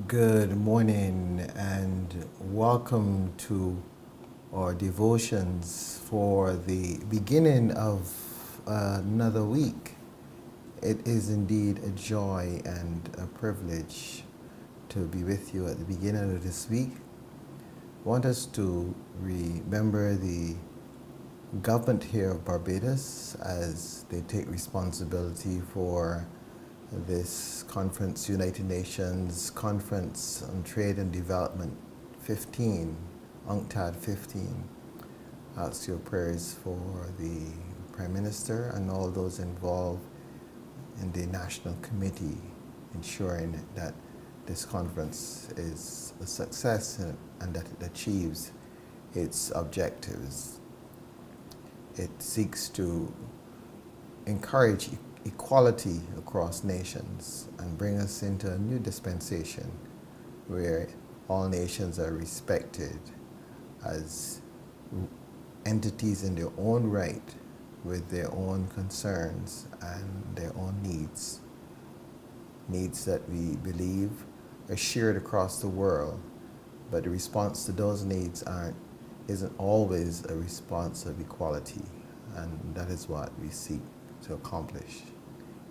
Good morning and welcome to our devotions for the beginning of another week. It is indeed a joy and a privilege to be with you at the beginning of this week. I want us to remember the government here of Barbados as they take responsibility for this conference, United Nations Conference on Trade and Development 15, UNCTAD 15. Ask your prayers for the Prime Minister and all those involved in the National Committee, ensuring that this conference is a success and that it achieves its objectives. It seeks to encourage equality across nations and bring us into a new dispensation where all nations are respected as entities in their own right with their own concerns and their own needs. Needs that we believe are shared across the world, but the response to those needs isn't always a response of equality, and that is what we seek to accomplish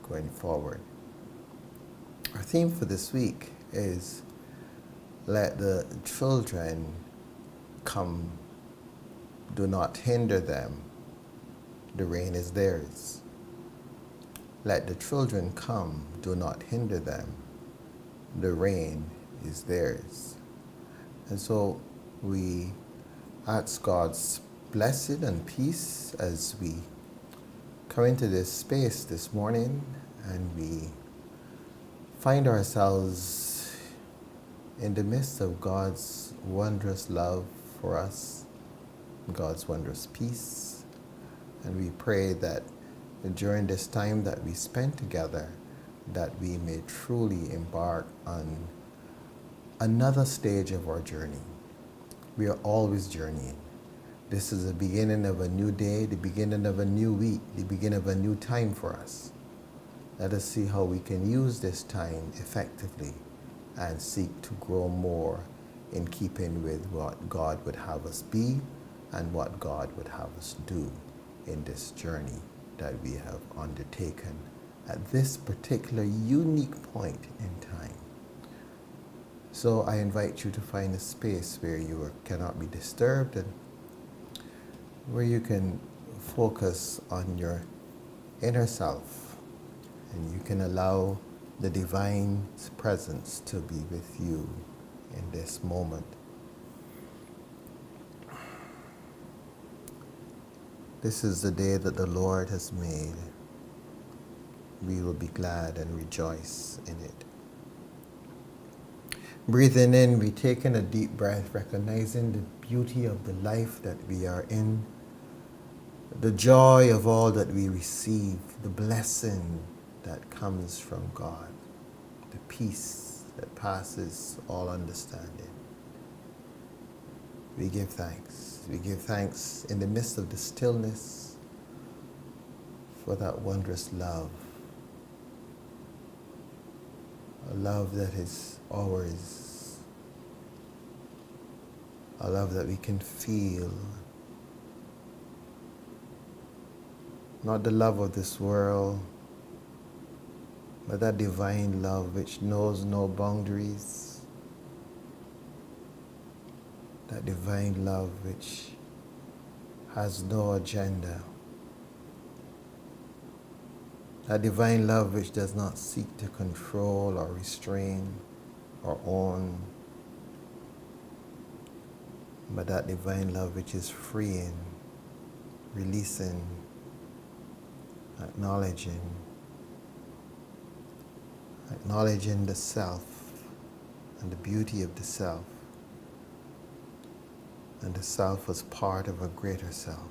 going forward. Our theme for this week is let the children come, do not hinder them, the rain is theirs. Let the children come, do not hinder them, the rain is theirs. And so we ask God's blessing and peace as we come into this space this morning and we find ourselves in the midst of God's wondrous love for us, God's wondrous peace. And we pray that during this time that we spend together, that we may truly embark on another stage of our journey. We are always journeying. This is the beginning of a new day, the beginning of a new week, the beginning of a new time for us. Let us see how we can use this time effectively and seek to grow more in keeping with what God would have us be and what God would have us do in this journey that we have undertaken at this particular unique point in time. So I invite you to find a space where you cannot be disturbed and where you can focus on your inner self and you can allow the divine presence to be with you in this moment. This is the day that the Lord has made. We will be glad and rejoice in it. Breathing in, we take in a deep breath, recognizing the beauty of the life that we are in, the joy of all that we receive, the blessing that comes from God, the peace that passes all understanding. We give thanks. We give thanks in the midst of the stillness for that wondrous love, a love that is ours, a love that we can feel. Not the love of this world, but that divine love which knows no boundaries, that divine love which has no agenda, that divine love which does not seek to control or restrain or own, but that divine love which is freeing, releasing, acknowledging the self and the beauty of the self, and the self as part of a greater self.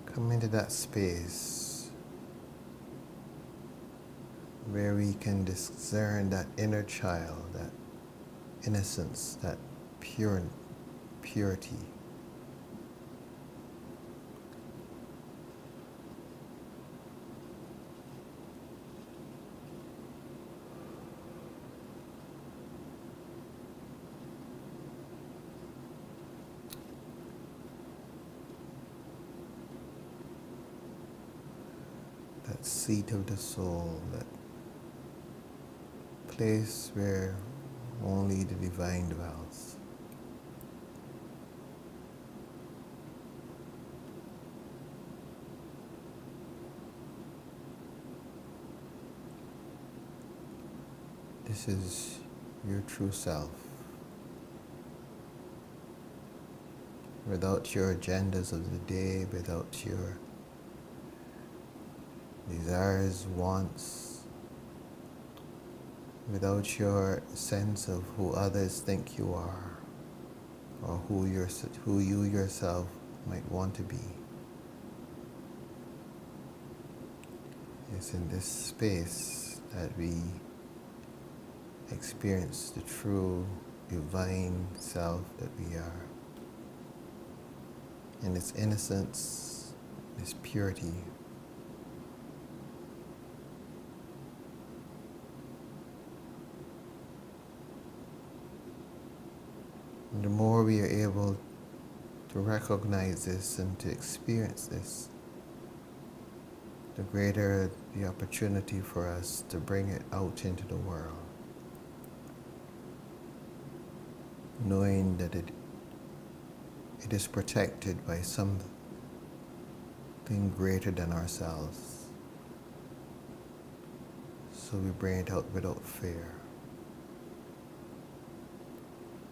Come into that space where we can discern that inner child, that innocence, that purity. seat of the soul, that place where only the divine dwells. This is your true self. Without your agendas of the day, without your desires, wants, without your sense of who others think you are, or who you yourself might want to be. It's in this space that we experience the true divine self that we are, in its innocence, its purity. And the more we are able to recognize this and to experience this, the greater the opportunity for us to bring it out into the world, knowing that it is protected by something greater than ourselves. So we bring it out without fear.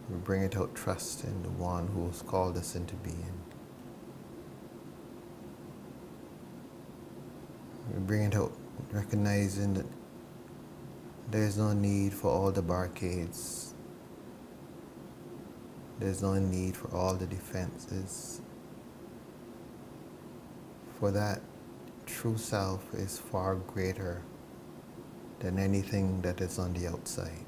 We bring it out trusting the one who has called us into being. We bring it out recognizing that there is no need for all the barricades. There's no need for all the defenses. For that true self is far greater than anything that is on the outside.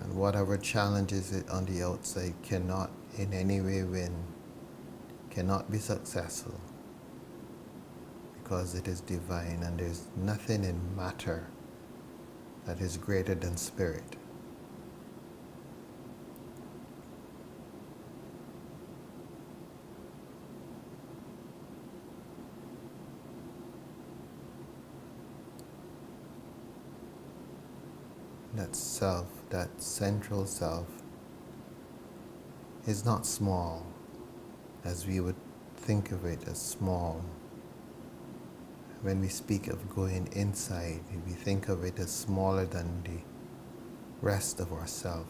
And whatever challenges it on the outside cannot in any way win, cannot be successful, because it is divine, and there's nothing in matter that is greater than spirit. That self, that central self, is not small as we would think of it as small. When we speak of going inside, we think of it as smaller than the rest of ourself.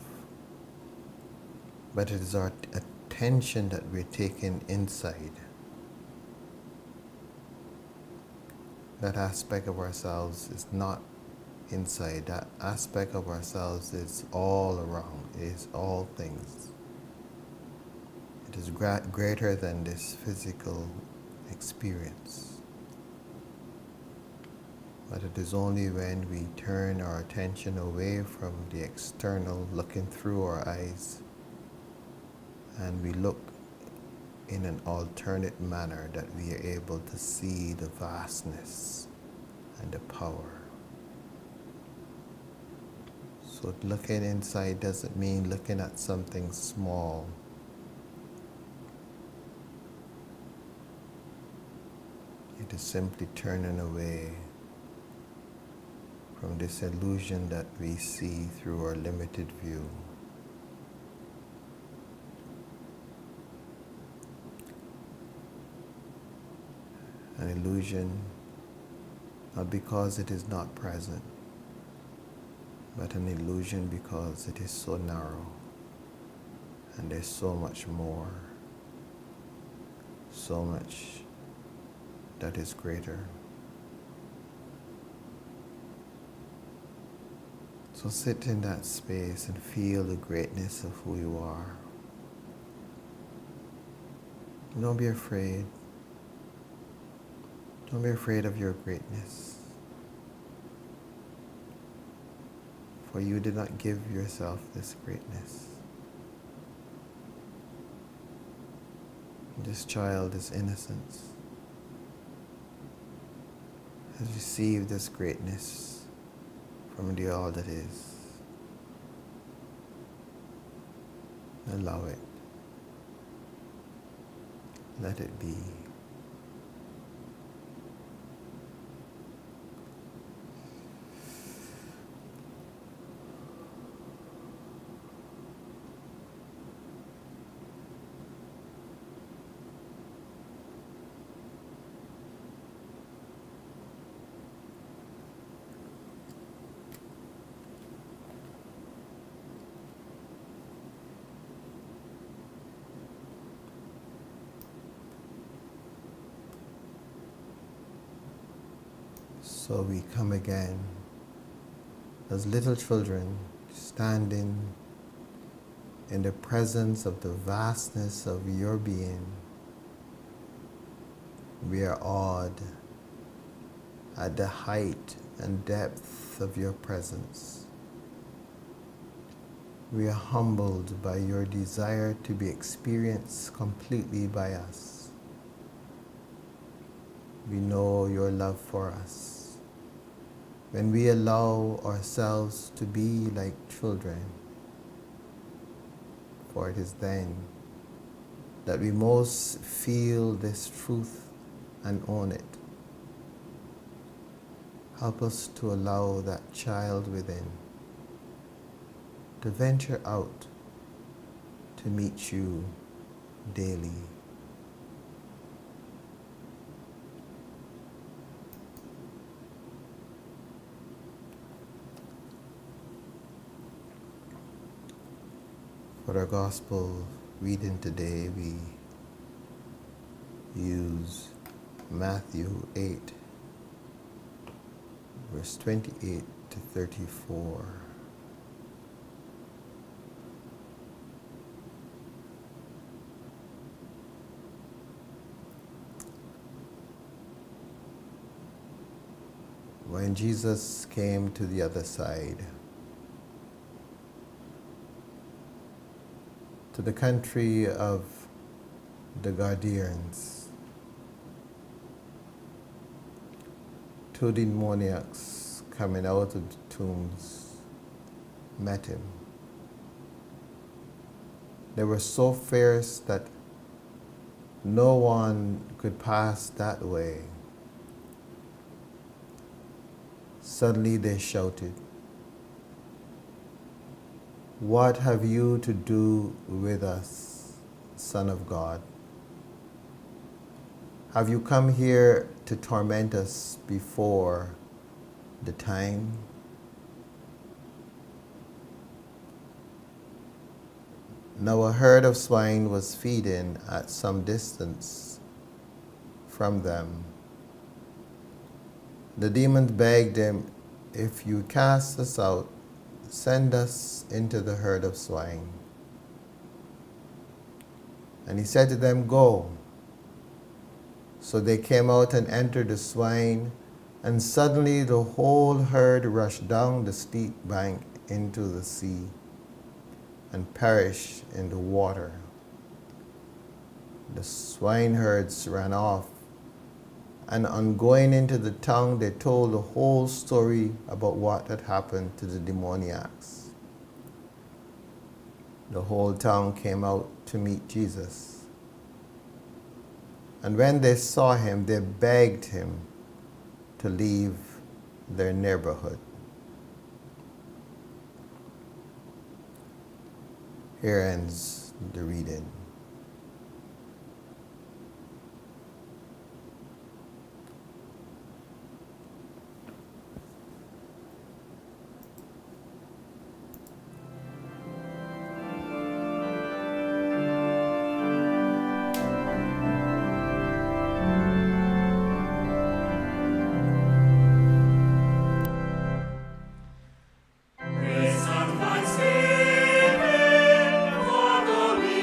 But it is our attention that we're taking inside. That aspect of ourselves is not inside. That aspect of ourselves is all around. It is all things. It is greater than this physical experience. But it is only when we turn our attention away from the external, looking through our eyes, and we look in an alternate manner, that we are able to see the vastness and the power. So looking inside doesn't mean looking at something small. It is simply turning away from this illusion that we see through our limited view. An illusion, not because it is not present, but an illusion because it is so narrow, and there's so much more, so much that is greater. So sit in that space and feel the greatness of who you are. Don't be afraid. Don't be afraid of your greatness. For you did not give yourself this greatness. This child, this innocence, has received this greatness from the all that is. Allow it. Let it be. So we come again as little children, standing in the presence of the vastness of your being. We are awed at the height and depth of your presence. We are humbled by your desire to be experienced completely by us. We know your love for us. When we allow ourselves to be like children, for it is then that we most feel this truth and own it. Help us to allow that child within to venture out to meet you daily. For our gospel reading today, we use Matthew 8, verse 28 to 34. When Jesus came to the other side, to the country of the Gadarenes, two demoniacs coming out of the tombs met him. They were so fierce that no one could pass that way. Suddenly they shouted, "What have you to do with us, Son of God? Have you come here to torment us before the time?" Now a herd of swine was feeding at some distance from them. The demons begged him, "If you cast us out, send us into the herd of swine." And he said to them, "Go." So they came out and entered the swine, and suddenly the whole herd rushed down the steep bank into the sea and perished in the water. The swineherds ran off, and on going into the town, they told the whole story about what had happened to the demoniacs. The whole town came out to meet Jesus. And when they saw him, they begged him to leave their neighborhood. Here ends the reading. Praise and thanksgiving, Father, we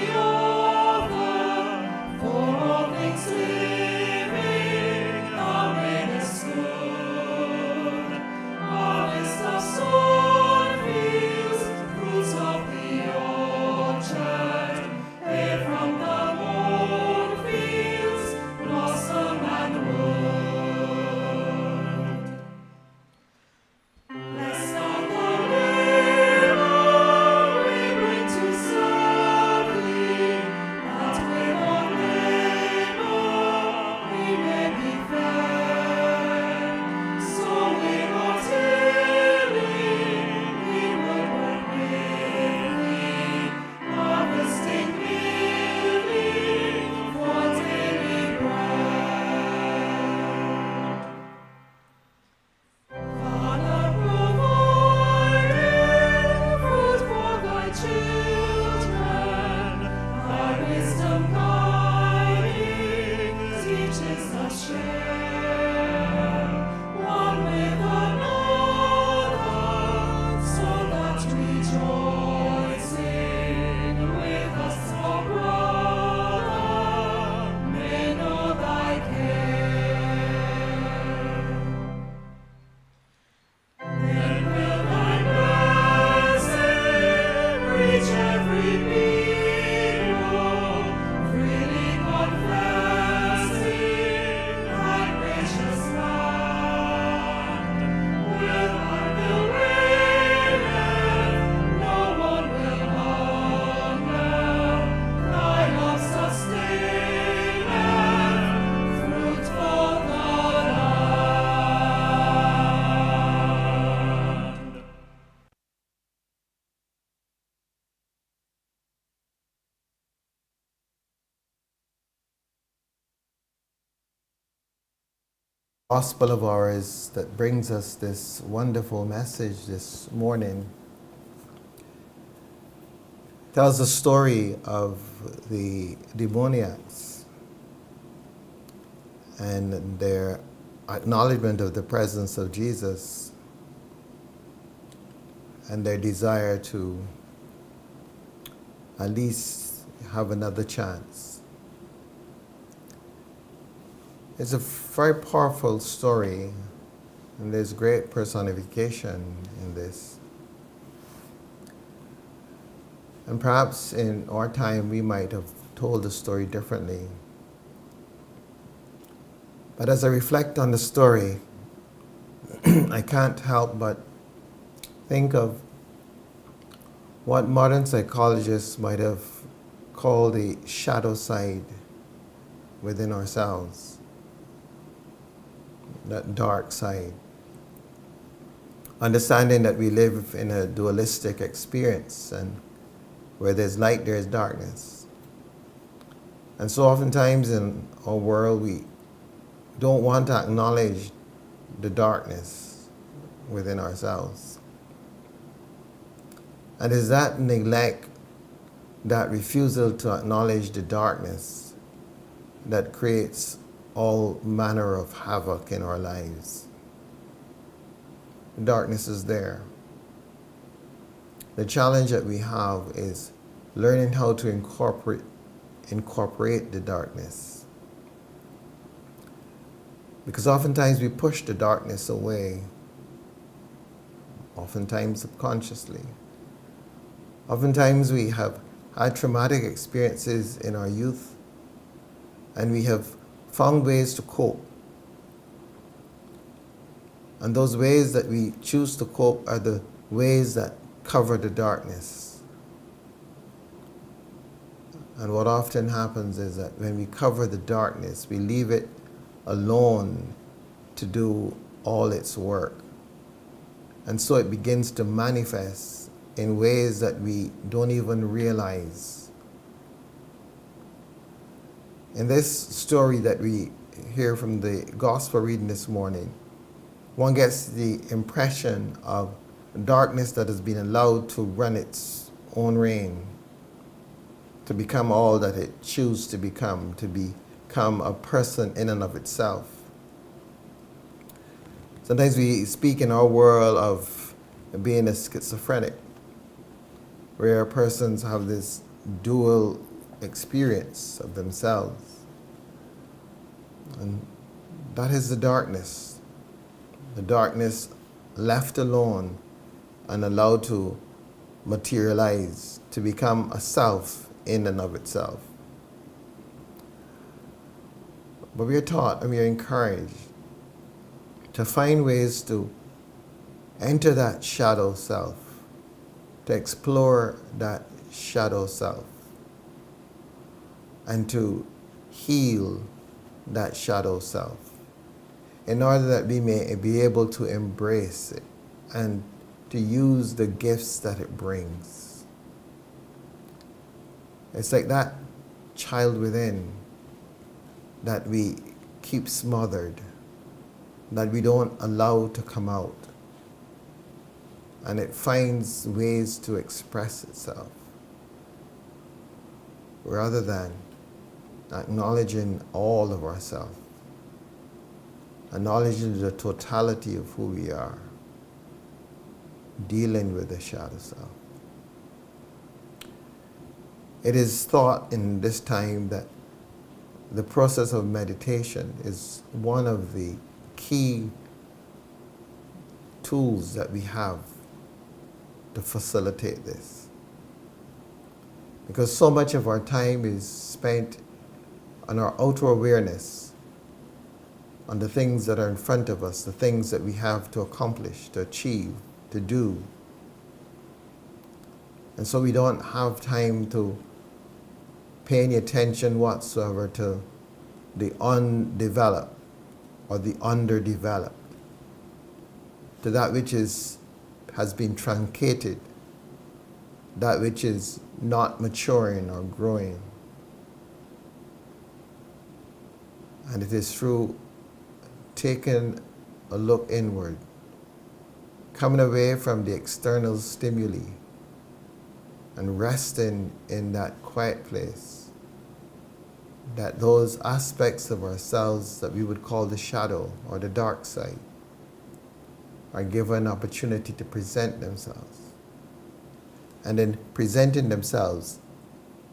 Gospel of ours that brings us this wonderful message this morning tells the story of the demoniacs and their acknowledgement of the presence of Jesus and their desire to at least have another chance. It's a very powerful story, and there's great personification in this. And perhaps in our time we might have told the story differently. But as I reflect on the story, I can't help but think of what modern psychologists might have called the shadow side within ourselves. That dark side. Understanding that we live in a dualistic experience, and where there's light, there's darkness. And so oftentimes in our world, we don't want to acknowledge the darkness within ourselves. And it's that neglect, that refusal to acknowledge the darkness, that creates all manner of havoc in our lives. Darkness is there. The challenge that we have is learning how to incorporate the darkness. Because oftentimes we push the darkness away, oftentimes subconsciously. Oftentimes we have had traumatic experiences in our youth, and we have found ways to cope. And those ways that we choose to cope are the ways that cover the darkness. And what often happens is that when we cover the darkness, we leave it alone to do all its work. And so it begins to manifest in ways that we don't even realize. In this story that we hear from the gospel reading this morning, one gets the impression of darkness that has been allowed to run its own reign, to become all that it chooses to become a person in and of itself. Sometimes we speak in our world of being a schizophrenic, where persons have this dual experience of themselves. And that is the darkness left alone and allowed to materialize, to become a self in and of itself. But we are taught and we are encouraged to find ways to enter that shadow self, to explore that shadow self, and to heal that shadow self, in order that we may be able to embrace it and to use the gifts that it brings. It's like that child within that we keep smothered, that we don't allow to come out, and it finds ways to express itself, rather than acknowledging all of ourselves, acknowledging the totality of who we are, dealing with the shadow self. It is thought in this time that the process of meditation is one of the key tools that we have to facilitate this. Because so much of our time is spent on our outer awareness, on the things that are in front of us, the things that we have to accomplish, to achieve, to do. And so we don't have time to pay any attention whatsoever to the undeveloped or the underdeveloped, to that which has been truncated, that which is not maturing or growing. And it is through taking a look inward, coming away from the external stimuli and resting in that quiet place, that those aspects of ourselves that we would call the shadow or the dark side are given an opportunity to present themselves. And then presenting themselves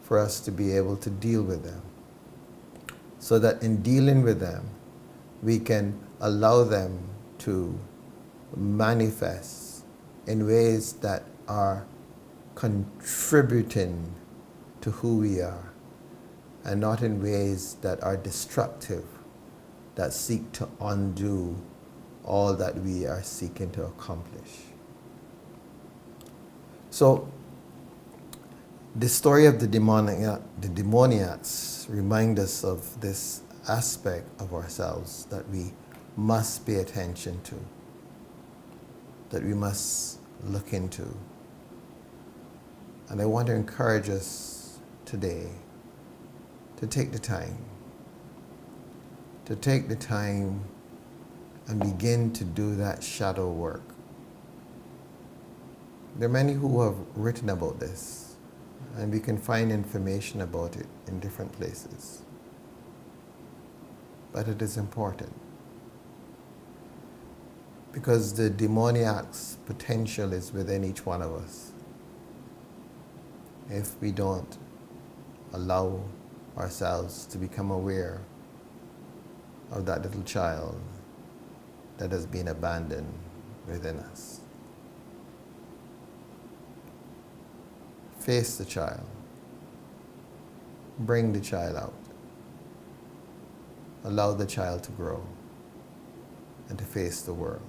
for us to be able to deal with them. So that in dealing with them, we can allow them to manifest in ways that are contributing to who we are, and not in ways that are destructive, that seek to undo all that we are seeking to accomplish. So, the story of the demoniacs remind us of this aspect of ourselves that we must pay attention to, that we must look into. And I want to encourage us today to take the time and begin to do that shadow work. There are many who have written about this, and we can find information about it in different places. But it is important, because the demoniac's potential is within each one of us. If we don't allow ourselves to become aware of that little child that has been abandoned within us. Face the child. Bring the child out. Allow the child to grow and to face the world.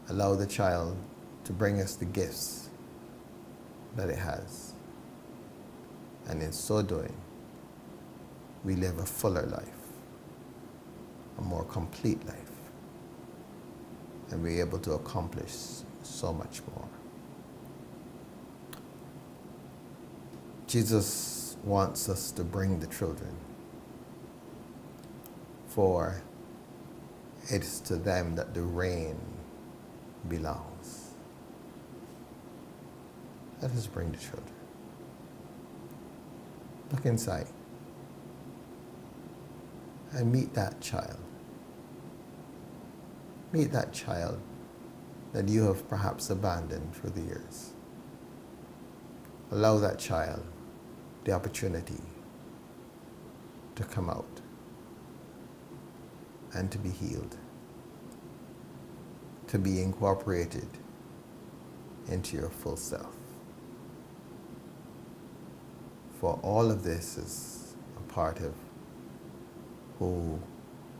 Allow the child to bring us the gifts that it has. And in so doing, we live a fuller life, a more complete life, and we're able to accomplish so much more. Jesus wants us to bring the children, for it is to them that the reign belongs. Let us bring the children. Look inside and meet that child. Meet that child that you have perhaps abandoned through the years. Allow that child the opportunity to come out and to be healed, to be incorporated into your full self. For all of this is a part of who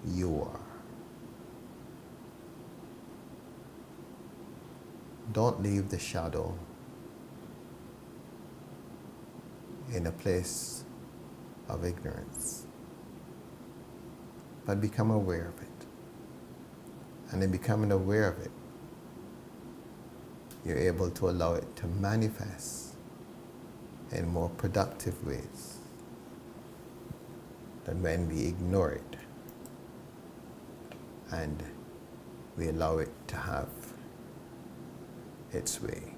you are. Don't leave the shadow in a place of ignorance, but become aware of it. And in becoming aware of it, you're able to allow it to manifest in more productive ways than when we ignore it and we allow it to have its way.